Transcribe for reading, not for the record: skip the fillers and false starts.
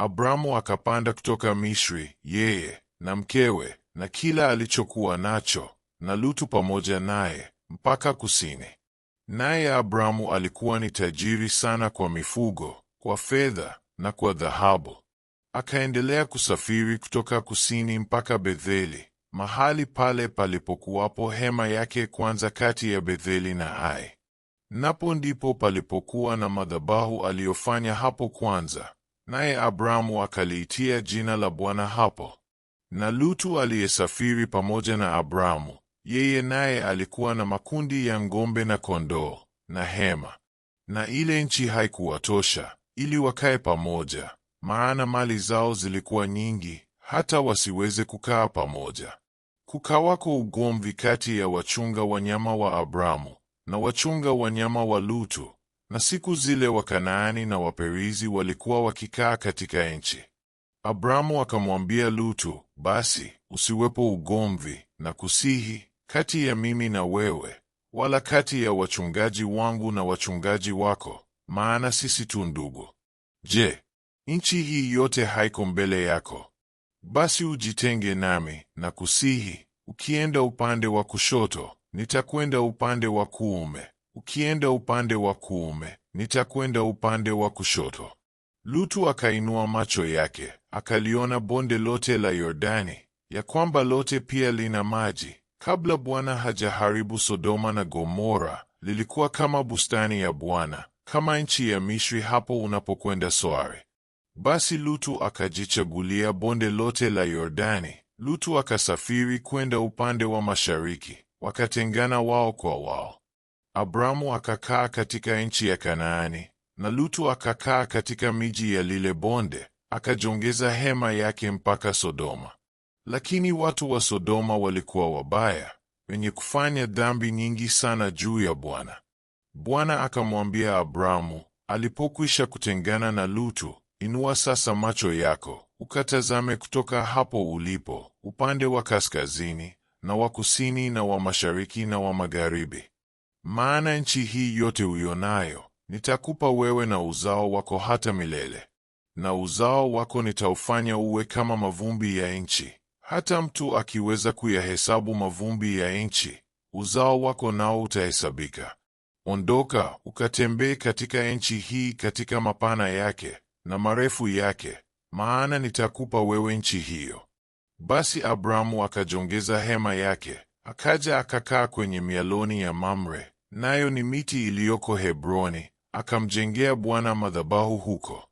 Abramu akapanda kutoka Misri, yeye na mkewe na kila alichokuwa nacho, na Lutu pamoja naye, mpaka kusini. Naye Abramu alikuwa ni tajiri sana kwa mifugo, kwa fedha na kwa dhahabu. Akaendelea kusafiri kutoka kusini mpaka Betheli, mahali pale palipokuwapo hema yake kwanza kati ya Betheli na Ai. Napo ndipo palipokuwa na madhabahu aliyofanya hapo kwanza, naye Abramu akaliitia jina la Bwana hapo. Na Lutu aliyesafiri pamoja na Abramu, yeye naye alikuwa na makundi ya ng'ombe na kondoo na hema. Na ile nchi haikuwatosha ili wakae pamoja, maana mali zao zilikuwa nyingi hata wasiweze kukaa pamoja. Kukawako ugomvi kati ya wachunga wanyama wa Abramu na wachunga wanyama wa Lutu, na siku zile Wakanaani na Waperizi walikuwa wakikaa katika nchi. Abramu akamwambia Lutu, basi usiwepo ugomvi na kusihi kati ya mimi na wewe, wala kati ya wachungaji wangu na wachungaji wako, maana sisi tu ndugu. Je, nchi hii yote haiko mbele yako? Basi ujitenge nami na kusihi, ukienda upande wa kushoto, nitakwenda upande wa kuume; ukienda upande wa kuume, nitakwenda upande wa kushoto. Lutu akainua macho yake, akaliona bonde lote la Yordani, ya kwamba lote pia lina maji. Kabla Bwana hajaharibu Sodoma na Gomora, lilikuwa kama bustani ya Bwana, kama nchi ya Misri hapo unapokwenda Soari. Basi Lutu akajichagulia bonde lote la Yordani. Lutu akasafiri kwenda upande wa mashariki, wakatengana wao kwa wao. Abramu akakaa katika nchi ya Kanaani, na Lutu akakaa katika miji ya lile bonde, akajongeza hema yake mpaka Sodoma. Lakini watu wa Sodoma walikuwa wabaya, wenye kufanya dhambi nyingi sana juu ya Bwana. Bwana akamwambia Abramu alipokwisha kutengana na Lutu, inua sasa macho yako, ukatazame kutoka hapo ulipo, upande wa kaskazini na wa kusini na wa mashariki na wa magharibi. Maana nchi hii yote uionayo nitakupa wewe na uzao wako hata milele, na uzao wako nitaufanya uwe kama mavumbi ya nchi. Hata mtu akiweza kuyahesabu mavumbi ya nchi, uzao wako nao utahesabika. Ondoka, ukatembee katika nchi hii, katika mapana yake na marefu yake, maana nitakupa wewe nchi hiyo. Basi Abramu akajongeza hema yake, akaja akakaa kwenye mialoni ya Mamre, nayo ni miti iliyoko Hebroni, akamjengea Bwana madhabahu huko.